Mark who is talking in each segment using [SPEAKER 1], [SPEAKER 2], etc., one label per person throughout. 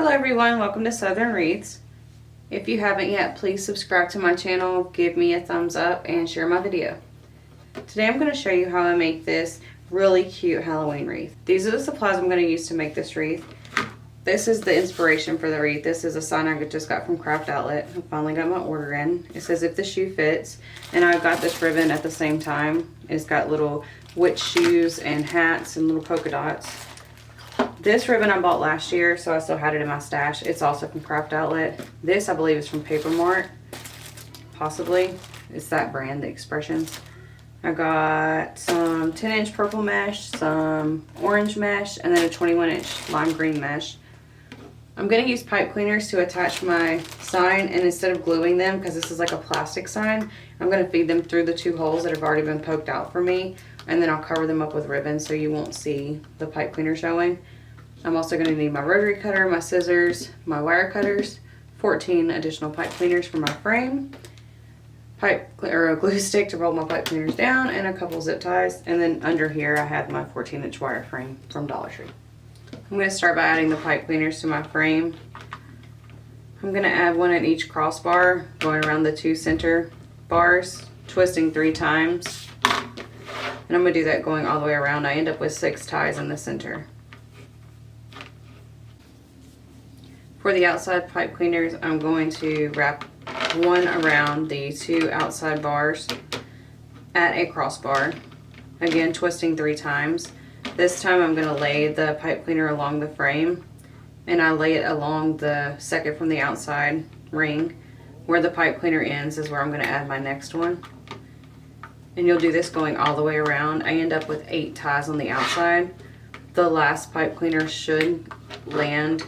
[SPEAKER 1] Hello everyone, welcome to Southern Wreaths. If you haven't yet, please subscribe to my channel, give me a thumbs up, and share my video. Today I'm going to show you how I make this really cute Halloween wreath. These are the supplies I'm going to use to make this wreath. This is the inspiration for the wreath. This is a sign I just got from Craft Outlet. I finally got my order in. It says if the shoe fits, and I got this ribbon at the same time. It's got little witch shoes and hats and little polka dots. This ribbon I bought last year, so I still had it in my stash. It's also from Craft Outlet. This, I believe, is from Paper Mart. Possibly. It's that brand, The Expressions. I got some 10-inch purple mesh, some orange mesh, and then a 21-inch lime green mesh. I'm going to use pipe cleaners to attach my sign, and instead of gluing them, because this is like a plastic sign, I'm going to feed them through the two holes that have already been poked out for me, and then I'll cover them up with ribbon so you won't see the pipe cleaner showing. I'm also going to need my rotary cutter, my scissors, my wire cutters, 14 additional pipe cleaners for my frame, a glue stick to roll my pipe cleaners down, and a couple zip ties. And then under here I have my 14-inch wire frame from Dollar Tree. I'm going to start by adding the pipe cleaners to my frame. I'm going to add one at each crossbar, going around the two center bars, twisting 3 times. And I'm going to do that going all the way around. I end up with 6 ties in the center. For the outside pipe cleaners, I'm going to wrap one around the 2 outside bars at a crossbar. Again, twisting 3 times. This time I'm going to lay the pipe cleaner along the frame, and I lay it along the second from the outside ring. Where the pipe cleaner ends is where I'm going to add my next one. And you'll do this going all the way around. I end up with 8 ties on the outside. The last pipe cleaner should land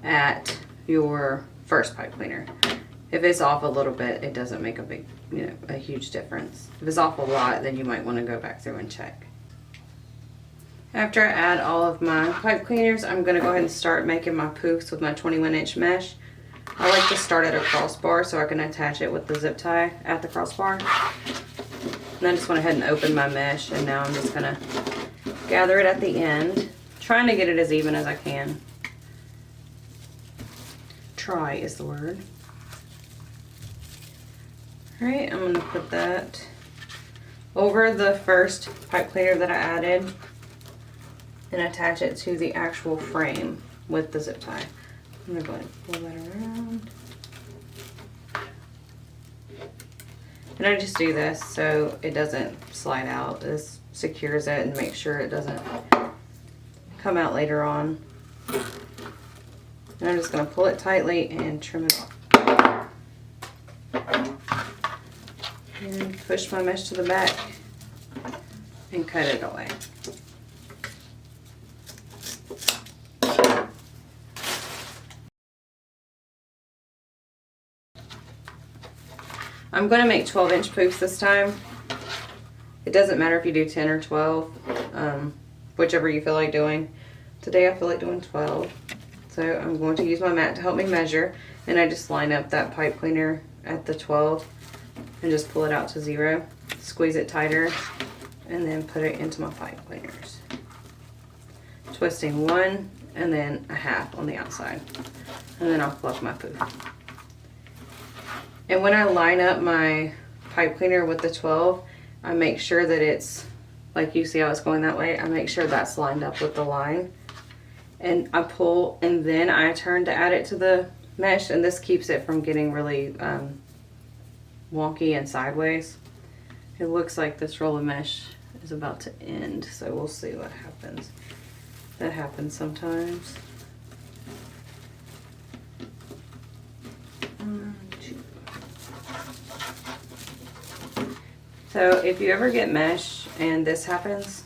[SPEAKER 1] at your first pipe cleaner. If it's off a little bit, it doesn't make a huge difference. If it's off a lot, then you might want to go back through and check. After I add all of my pipe cleaners, I'm going to go ahead and start making my poofs with my 21-inch mesh. I like to start at a crossbar so I can attach it with the zip tie at the crossbar. And I just went ahead and opened my mesh, and now I'm just going to gather it at the end, trying to get it as even as I can. Try is the word. Alright, I'm going to put that over the first pipe cleaner that I added and attach it to the actual frame with the zip tie. I'm going to go ahead and pull that around. And I just do this so it doesn't slide out. This secures it and makes sure it doesn't come out later on. And I'm just going to pull it tightly and trim it off. And push my mesh to the back and cut it away. I'm going to make 12-inch poofs this time. It doesn't matter if you do 10 or 12, whichever you feel like doing. Today I feel like doing 12. So I'm going to use my mat to help me measure, and I just line up that pipe cleaner at the 12 and just pull it out to 0, squeeze it tighter, and then put it into my pipe cleaners. Twisting 1 and then a half on the outside, and then I'll fluff my poof. And when I line up my pipe cleaner with the 12, I make sure that it's, like you see how it's going that way, I make sure that's lined up with the line. And I pull, and then I turn to add it to the mesh, and this keeps it from getting really wonky and sideways. It looks like this roll of mesh is about to end, so we'll see what happens. That happens sometimes. So if you ever get mesh and this happens,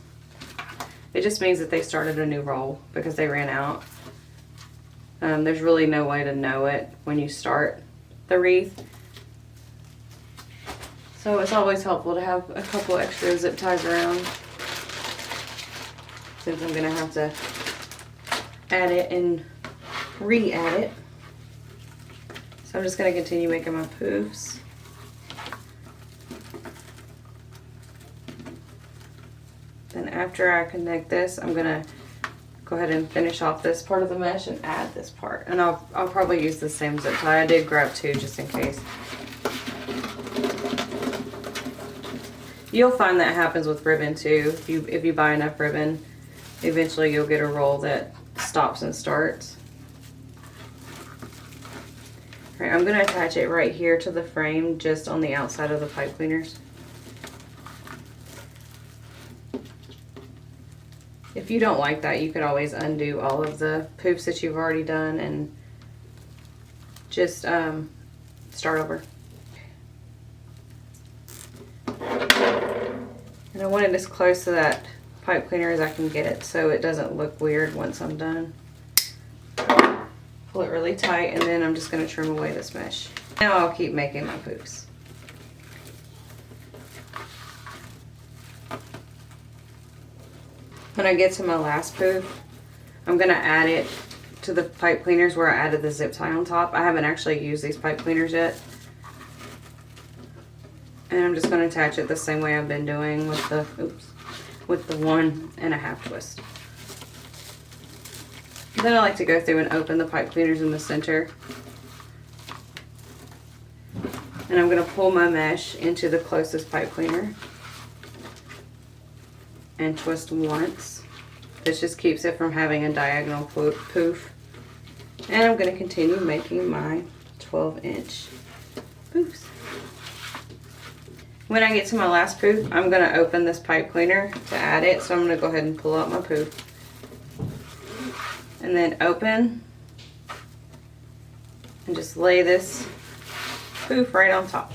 [SPEAKER 1] it just means that they started a new roll because they ran out. There's really no way to know it when you start the wreath. So it's always helpful to have a couple extra zip ties around, since I'm going to have to add it and re-add it. So I'm just going to continue making my poofs. Then after I connect this, I'm going to go ahead and finish off this part of the mesh and add this part. And I'll probably use the same zip tie. I did grab 2 just in case. You'll find that happens with ribbon too. If you buy enough ribbon, eventually you'll get a roll that stops and starts. All right, I'm going to attach it right here to the frame, just on the outside of the pipe cleaners. If you don't like that, you could always undo all of the poofs that you've already done and just start over. And I want it as close to that pipe cleaner as I can get it so it doesn't look weird once I'm done. Pull it really tight, and then I'm just going to trim away this mesh. Now I'll keep making my poofs. When I get to my last poof, I'm going to add it to the pipe cleaners where I added the zip tie on top. I haven't actually used these pipe cleaners yet. And I'm just going to attach it the same way I've been doing with the, with the 1.5 twist. Then I like to go through and open the pipe cleaners in the center. And I'm going to pull my mesh into the closest pipe cleaner and twist once. This just keeps it from having a diagonal poof. And I'm going to continue making my 12-inch poofs. When I get to my last poof, I'm going to open this pipe cleaner to add it. So I'm going to go ahead and pull out my poof. And then open. And just lay this poof right on top.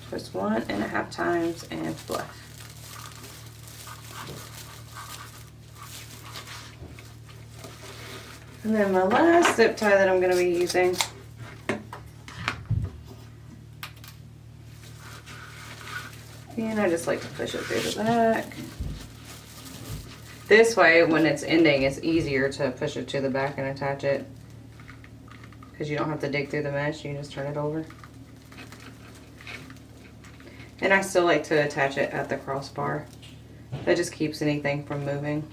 [SPEAKER 1] Twist 1.5 times and fluff. And then my last zip tie that I'm going to be using, and I just like to push it through the back. This way, when it's ending, it's easier to push it to the back and attach it, because you don't have to dig through the mesh, you can just turn it over. And I still like to attach it at the crossbar. That just keeps anything from moving.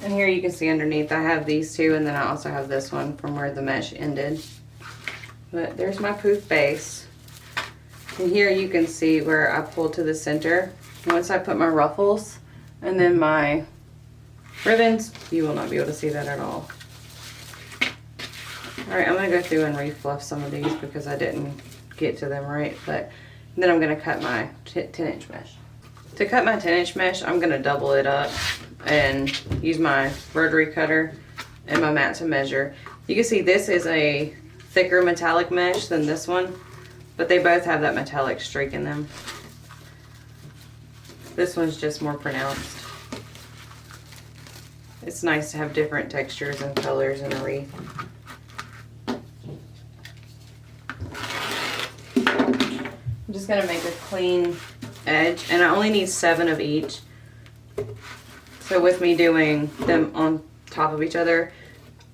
[SPEAKER 1] And here you can see underneath I have these two, and then I also have this one from where the mesh ended. But there's my poof base. And here you can see where I pulled to the center. Once I put my ruffles and then my ribbons, you will not be able to see that at all. Alright, I'm going to go through and refluff some of these because I didn't get to them right. But then I'm going to cut my 10-inch mesh. To cut my 10-inch mesh, I'm going to double it up and use my rotary cutter and my mat to measure. You can see this is a thicker metallic mesh than this one, but they both have that metallic streak in them. This one's just more pronounced. It's nice to have different textures and colors in a wreath. I'm just going to make a clean edge, and I only need 7 of each. So with me doing them on top of each other,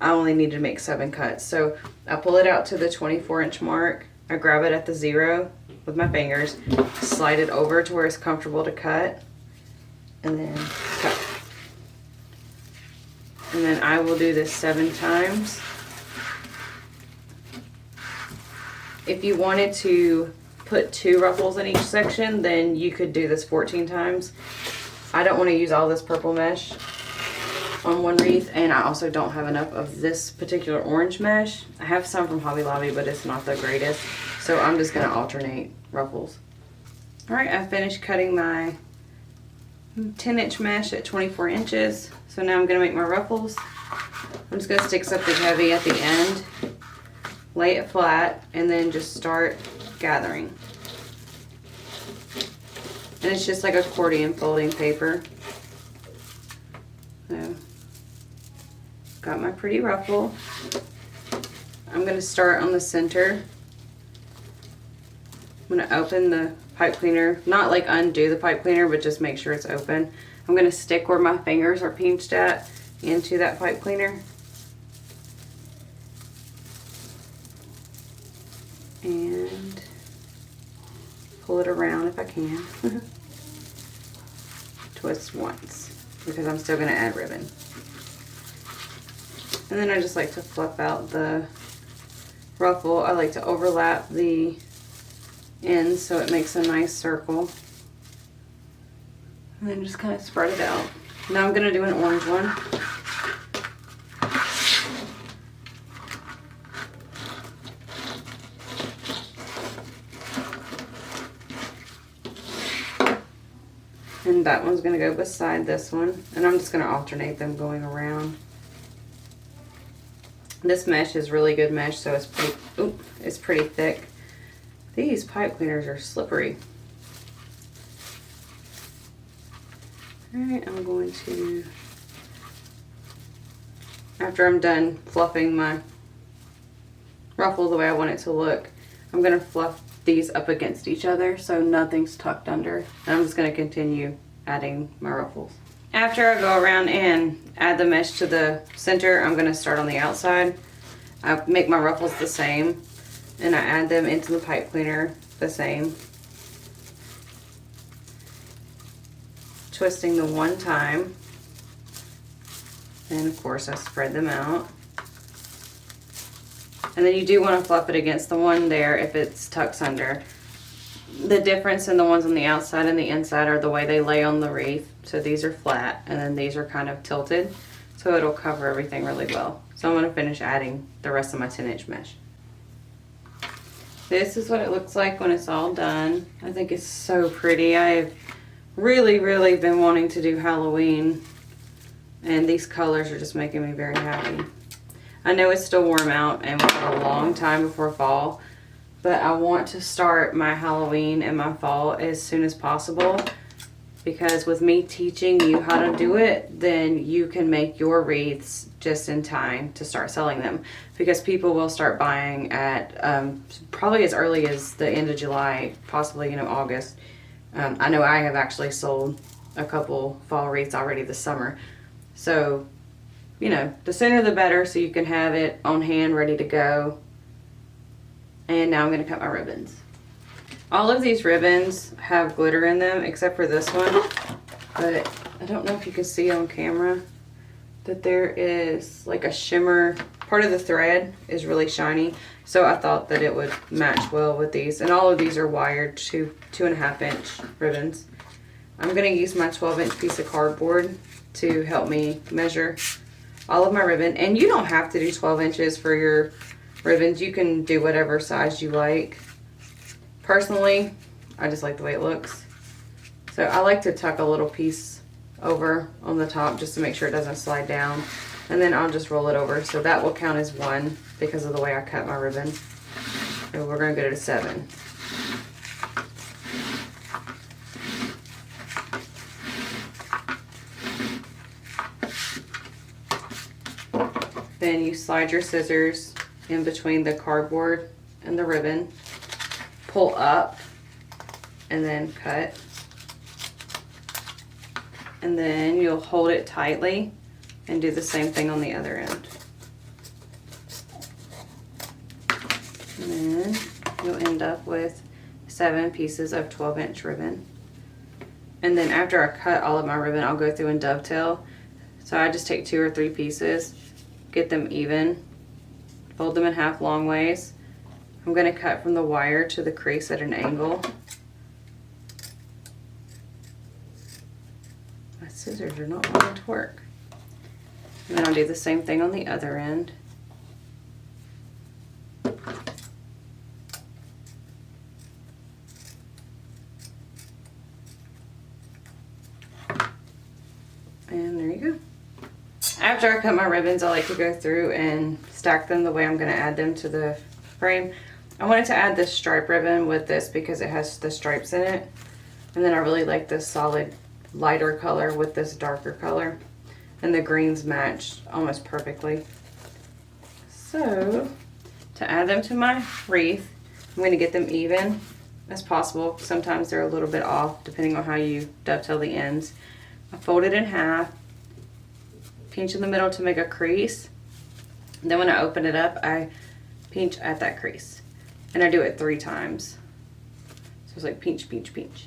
[SPEAKER 1] I only need to make 7 cuts. So I pull it out to the 24-inch mark. I grab it at the 0 with my fingers, slide it over to where it's comfortable to cut, and then cut. And then I will do this 7 times. If you wanted to put 2 ruffles in each section, then you could do this 14 times. I don't want to use all this purple mesh on one wreath, and I also don't have enough of this particular orange mesh. I have some from Hobby Lobby, but it's not the greatest, so I'm just going to alternate ruffles. Alright, I finished cutting my 10-inch mesh at 24 inches, so now I'm going to make my ruffles. I'm just going to stick something heavy at the end, lay it flat, and then just start gathering. And it's just like accordion folding paper. So, got my pretty ruffle. I'm going to start on the center. I'm going to open the pipe cleaner, not like undo the pipe cleaner, but just make sure it's open. I'm going to stick where my fingers are pinched at into that pipe cleaner. And pull it around if I can. Twist once, because I'm still going to add ribbon. And then I just like to fluff out the ruffle. I like to overlap the ends so it makes a nice circle. And then just kind of spread it out. Now I'm going to do an orange one. And that one's going to go beside this one. And I'm just going to alternate them going around. This mesh is really good mesh, so it's pretty thick. These pipe cleaners are slippery. Alright, I'm going to, after I'm done fluffing my ruffle the way I want it to look, I'm going to fluff these up against each other so nothing's tucked under. And I'm just going to continue adding my ruffles. After I go around and add the mesh to the center, I'm going to start on the outside. I make my ruffles the same, and I add them into the pipe cleaner the same. Twisting the one time, and of course I spread them out. And then you do want to fluff it against the one there if it's tucks under. The difference in the ones on the outside and the inside are the way they lay on the wreath. So these are flat and then these are kind of tilted, so it'll cover everything really well. So I'm going to finish adding the rest of my 10-inch mesh. This is what it looks like when it's all done. I think it's so pretty. I've really been wanting to do Halloween, and these colors are just making me very happy. I know it's still warm out and we've got a long time before fall, but I want to start my Halloween and my fall as soon as possible, because with me teaching you how to do it, then you can make your wreaths just in time to start selling them, because people will start buying at probably as early as the end of July, possibly August. I know I have actually sold a couple fall wreaths already this summer, so the sooner the better, so you can have it on hand ready to go. And now I'm going to cut my ribbons. All of these ribbons have glitter in them except for this one, but I don't know if you can see on camera that there is like a shimmer. Part of the thread is really shiny, so I thought that it would match well with these. And all of these are wired to 2.5-inch ribbons. I'm going to use my 12-inch piece of cardboard to help me measure all of my ribbon. And you don't have to do 12 inches for your ribbons. You can do whatever size you like. Personally, I just like the way it looks. So I like to tuck a little piece over on the top just to make sure it doesn't slide down. And then I'll just roll it over. So that will count as 1 because of the way I cut my ribbon. So we're going to go to 7. Then you slide your scissors in between the cardboard and the ribbon, pull up, and then cut. And then you'll hold it tightly and do the same thing on the other end. And then you'll end up with 7 pieces of 12-inch ribbon. And then after I cut all of my ribbon, I'll go through and dovetail. So I just take 2 or 3 pieces, get them even, fold them in half long ways. I'm going to cut from the wire to the crease at an angle. My scissors are not wanting to work. And then I'll do the same thing on the other end. And there you go. After I cut my ribbons, I like to go through and stack them the way I'm going to add them to the frame. I wanted to add this stripe ribbon with this because it has the stripes in it. And then I really like this solid lighter color with this darker color. And the greens match almost perfectly. So, to add them to my wreath, I'm going to get them even as possible. Sometimes they're a little bit off depending on how you dovetail the ends. I fold it in half, pinch in the middle to make a crease. Then when I open it up, I pinch at that crease. And I do it 3 times. So it's like pinch, pinch, pinch.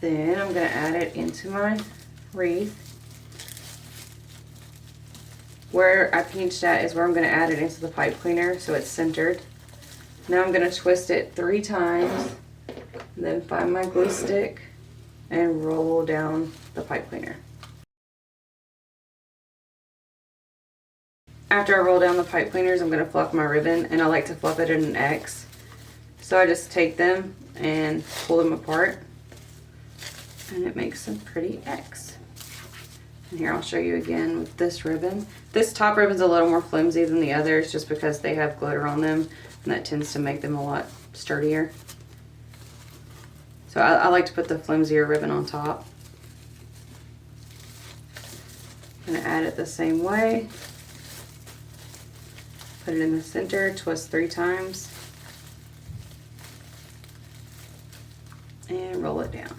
[SPEAKER 1] Then I'm gonna add it into my wreath. Where I pinched at is where I'm gonna add it into the pipe cleaner so it's centered. Now I'm gonna twist it 3 times, and then find my glue stick and roll down the pipe cleaner. After I roll down the pipe cleaners, I'm gonna fluff my ribbon, and I like to fluff it in an X. So I just take them and pull them apart, and it makes a pretty X. And here I'll show you again with this ribbon. This top ribbon's a little more flimsy than the others just because they have glitter on them, and that tends to make them a lot sturdier. So I like to put the flimsier ribbon on top. I'm gonna add it the same way. Put it in the center, twist 3 times, and roll it down.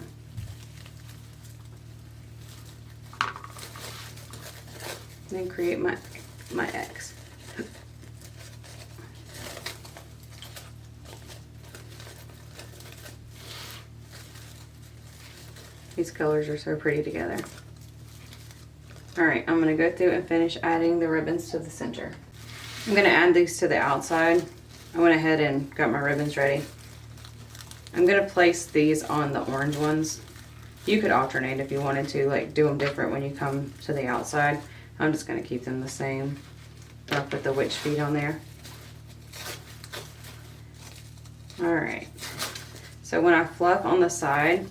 [SPEAKER 1] And then create my X. These colors are so pretty together. Alright, I'm going to go through and finish adding the ribbons to the center. I'm going to add these to the outside. I went ahead and got my ribbons ready. I'm going to place these on the orange ones. You could alternate if you wanted to, like do them different when you come to the outside. I'm just going to keep them the same. I'll put the witch feet on there. Alright, so when I fluff on the side,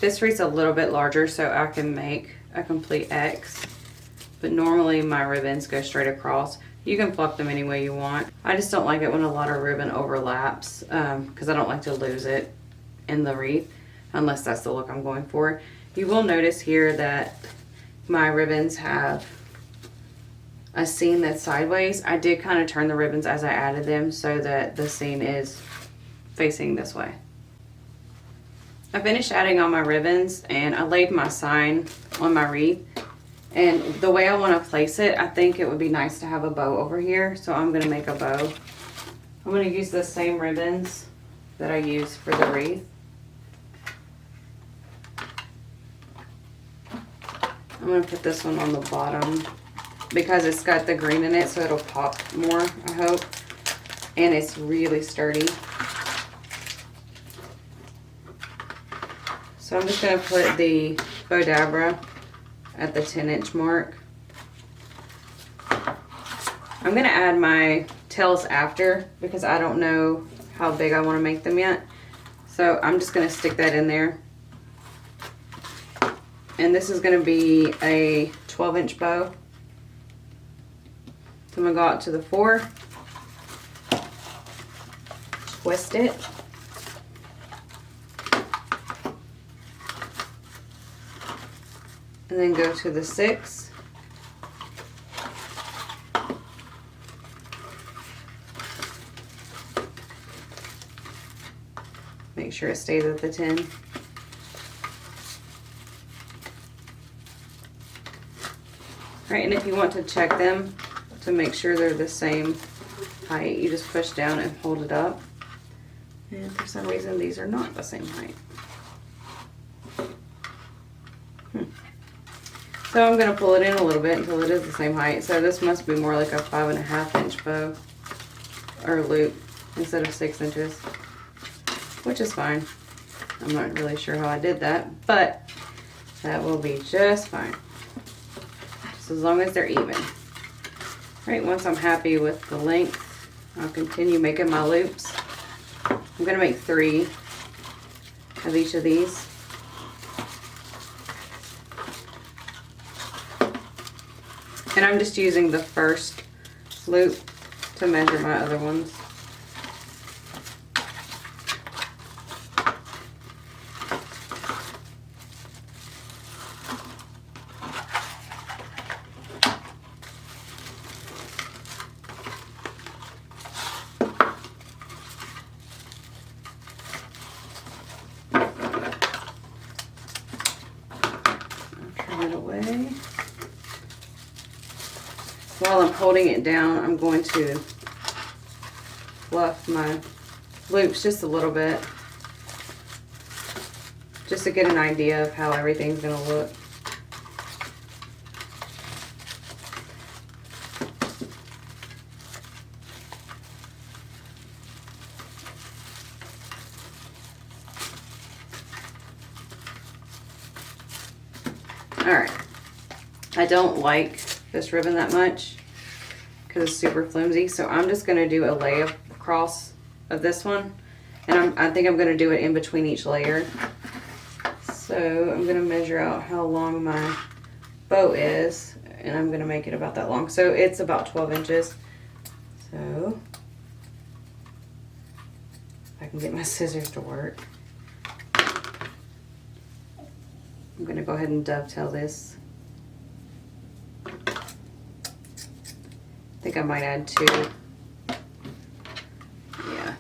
[SPEAKER 1] this wreath's a little bit larger so I can make a complete X, but normally my ribbons go straight across. You can fluff them any way you want. I just don't like it when a lot of ribbon overlaps because I don't like to lose it in the wreath unless that's the look I'm going for. You will notice here that my ribbons have a seam that's sideways. I did kind of turn the ribbons as I added them so that the seam is facing this way. I finished adding all my ribbons and I laid my sign on my wreath. And the way I want to place it, I think it would be nice to have a bow over here. So I'm going to make a bow. I'm going to use the same ribbons that I used for the wreath. I'm going to put this one on the bottom because it's got the green in it, so it'll pop more, I hope. And it's really sturdy. So I'm just going to put the Bodabra at the 10-inch mark. I'm going to add my tails after because I don't know how big I want to make them yet. So I'm just going to stick that in there. And this is going to be a 12-inch bow. So I'm going to go out to the 4, twist it, and then go to the 6, make sure it stays at the 10. Right, and if you want to check them to make sure they're the same height, you just push down and hold it up. And for some reason, these are not the same height. So I'm going to pull it in a little bit until it is the same height. So this must be more like a 5.5-inch bow or loop instead of 6 inches, which is fine. I'm not really sure how I did that, but that will be just fine. Just as long as they're even. Right, once I'm happy with the length, I'll continue making my loops. I'm going to make 3 of each of these. And I'm just using the first loop to measure my other ones. while I'm holding it down, I'm going to fluff my loops just a little bit, just to get an idea of how everything's going to look. Alright, I don't like this ribbon that much because it's super flimsy, so I'm just going to do a layer across of this one, and I think I'm going to do it in between each layer. So I'm going to measure out how long my bow is, and I'm going to make it about that long. So it's about 12 inches. So if I can get my scissors to work. I'm going to go ahead and dovetail this. I think I might add 2. Yeah.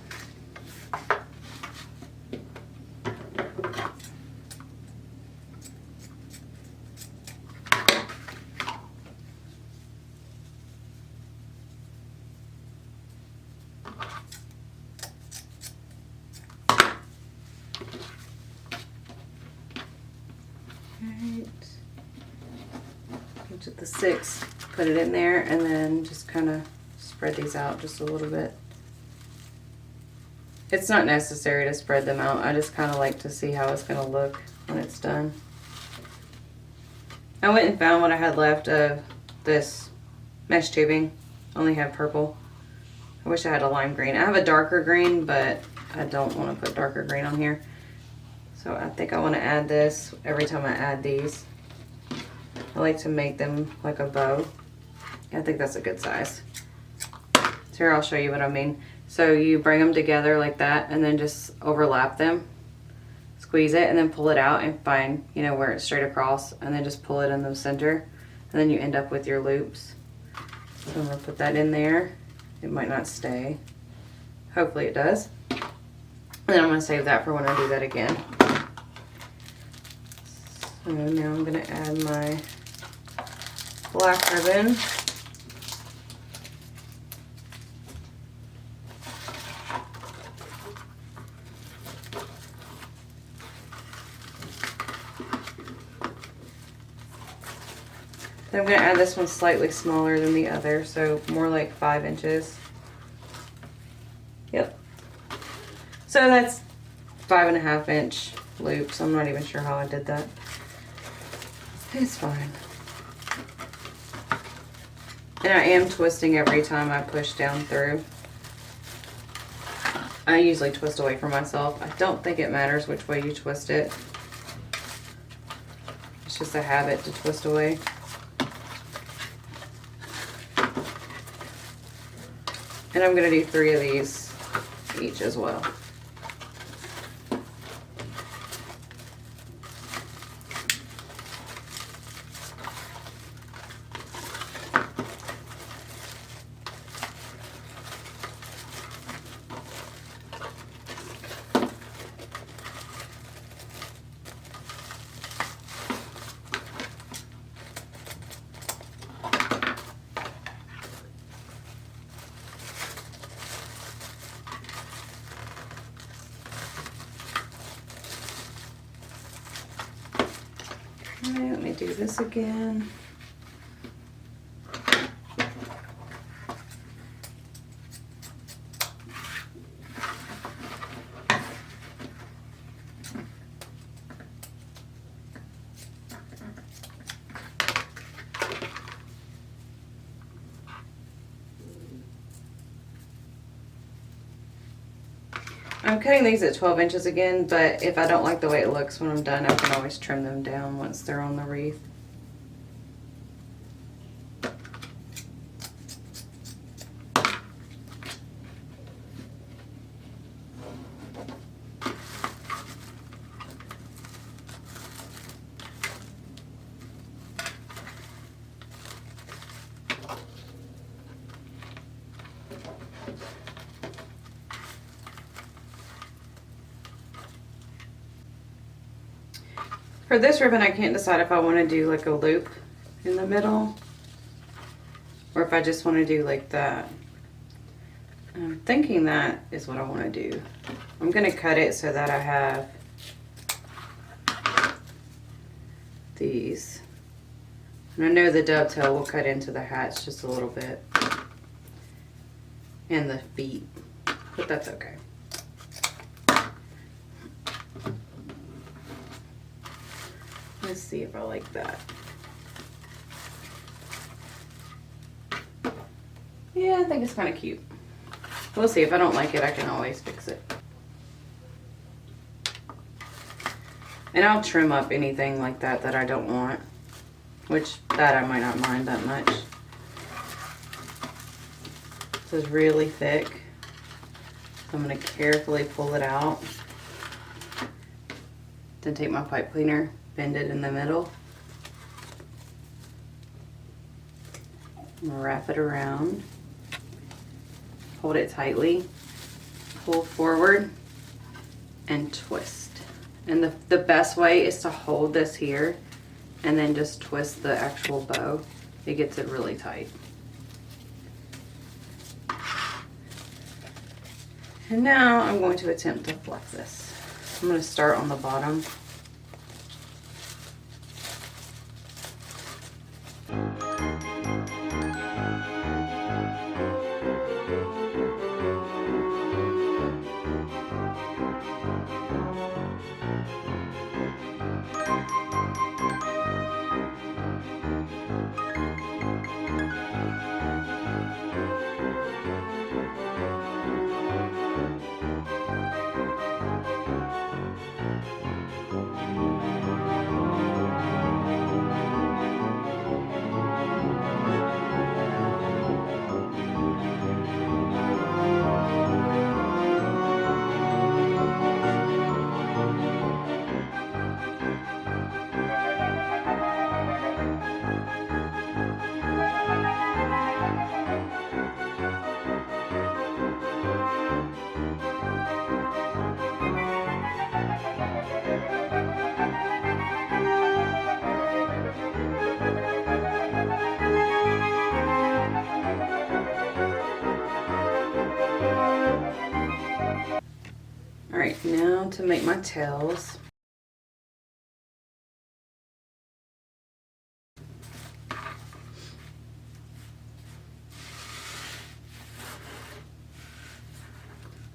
[SPEAKER 1] With the 6, put it in there, and then just kind of spread these out just a little bit. It's not necessary to spread them out. I just kind of like to see how it's going to look when it's done. I went and found what I had left of this mesh tubing. I only have purple. I wish I had a lime green. I have a darker green, but I don't want to put darker green on here. So I think I want to add this every time I add these. I like to make them like a bow. I think that's a good size. So here, I'll show you what I mean. So you bring them together like that, and then just overlap them. Squeeze it, and then pull it out and find, you know, where it's straight across, and then just pull it in the center. And then you end up with your loops. So I'm gonna put that in there. It might not stay. Hopefully it does. And then I'm gonna save that for when I do that again. So now I'm gonna add my black ribbon. Then I'm going to add this one slightly smaller than the other, so more like 5 inches. Yep. So that's 5.5 inch loops. I'm not even sure how I did that. It's fine. And I am twisting every time I push down through. I usually twist away from myself. I don't think it matters which way you twist it. It's just a habit to twist away. And I'm going to do 3 of these each as well. Alright, let me do this again. I'm cutting these at 12 inches again, but if I don't like the way it looks when I'm done, I can always trim them down once they're on the wreath. For this ribbon, I can't decide if I want to do like a loop in the middle
[SPEAKER 2] or if I just want to do like that. I'm thinking that is what I want to do. I'm going to cut it so that I have these. And I know the dovetail will cut into the hats just a little bit. And the feet, but that's okay. Let's see if I like that. Yeah, I think it's kind of cute. We'll see. If I don't like it, I can always fix it. And I'll trim up anything like that that I don't want, which that I might not mind that much. This is really thick, so I'm going to carefully pull it out. Then take my pipe cleaner, bend it in the middle, and wrap it around. Hold it tightly, pull forward, and twist. And the best way is to hold this here and then just twist the actual bow. It gets it really tight. And now I'm going to attempt to fluff this. I'm going to start on the bottom. Alright, now to make my tails.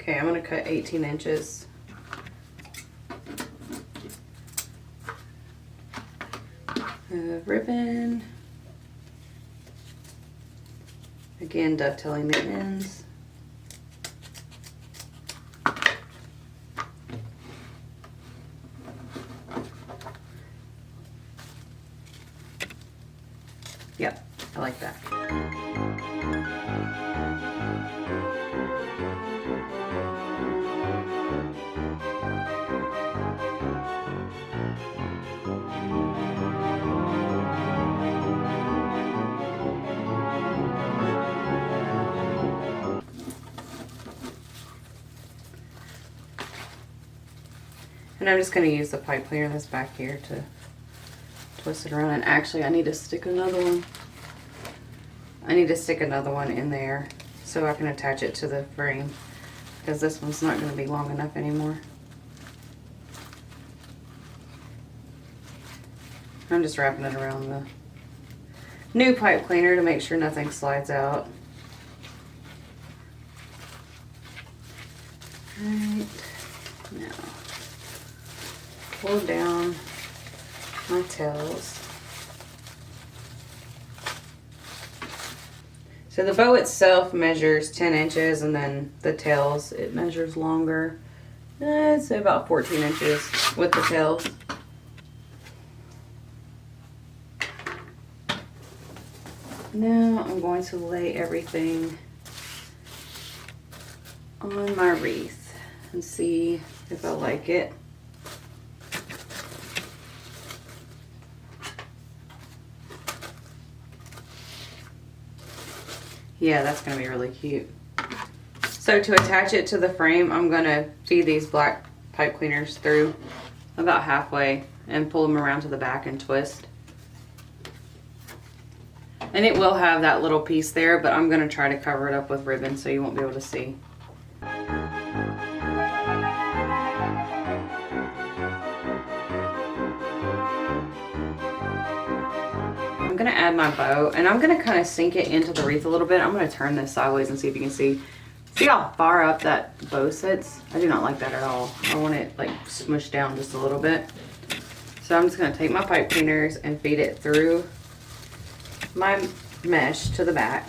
[SPEAKER 2] Okay, I'm going to cut 18 inches. Ribbon. Again, dovetailing the ends. Yep, I like that. And I'm just going to use the pipe cleaner that's back here to twist it around. And actually I need to stick another one. I need to stick another one in there so I can attach it to the frame, because this one's not going to be long enough anymore. I'm just wrapping it around the new pipe cleaner to make sure nothing slides out. Alright, now pull down my tails. So the bow itself measures 10 inches, and then the tails, it measures longer. I'd say about 14 inches with the tails. Now I'm going to lay everything on my wreath and see if I like it. Yeah, that's going to be really cute. So to attach it to the frame, I'm going to feed these black pipe cleaners through about halfway and pull them around to the back and twist. And it will have that little piece there, but I'm going to try to cover it up with ribbon so you won't be able to see. I'm going to add my bow, and I'm going to kind of sink it into the wreath a little bit. I'm going to turn this sideways and see if you can see. See how far up that bow sits? I do not like that at all. I want it like smushed down just a little bit. So I'm just going to take my pipe cleaners and feed it through my mesh to the back.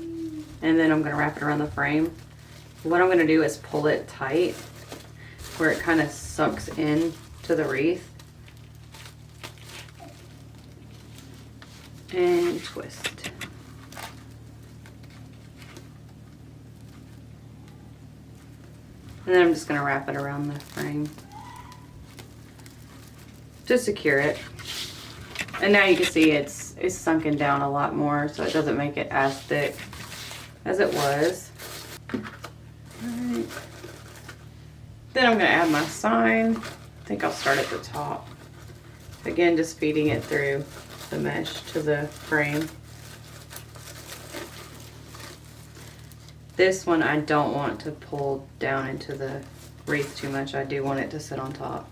[SPEAKER 2] And then I'm going to wrap it around the frame. What I'm going to do is pull it tight where it kind of sucks in to the wreath. And twist. And then I'm just going to wrap it around the frame to secure it. And now you can see it's sunken down a lot more, so it doesn't make it as thick as it was. Alright. Then I'm going to add my sign. I think I'll start at the top. Again, just feeding it through the mesh to the frame. This one I don't want to pull down into the wreath too much. I do want it to sit on top.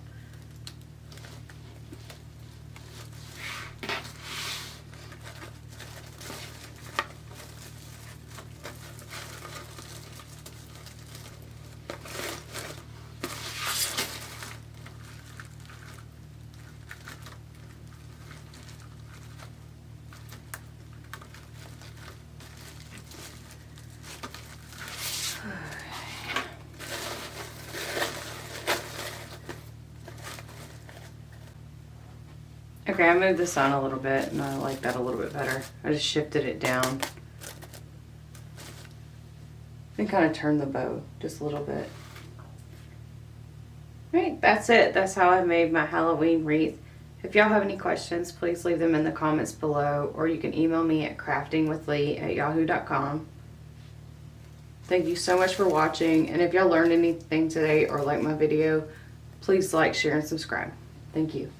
[SPEAKER 2] Okay, I moved the sun a little bit, and I like that a little bit better. I just shifted it down. And kind of turned the bow just a little bit. Right, that's it. That's how I made my Halloween wreath. If y'all have any questions, please leave them in the comments below, or you can email me at craftingwithlee@yahoo.com. Thank you so much for watching, and if y'all learned anything today or liked my video, please like, share, and subscribe. Thank you.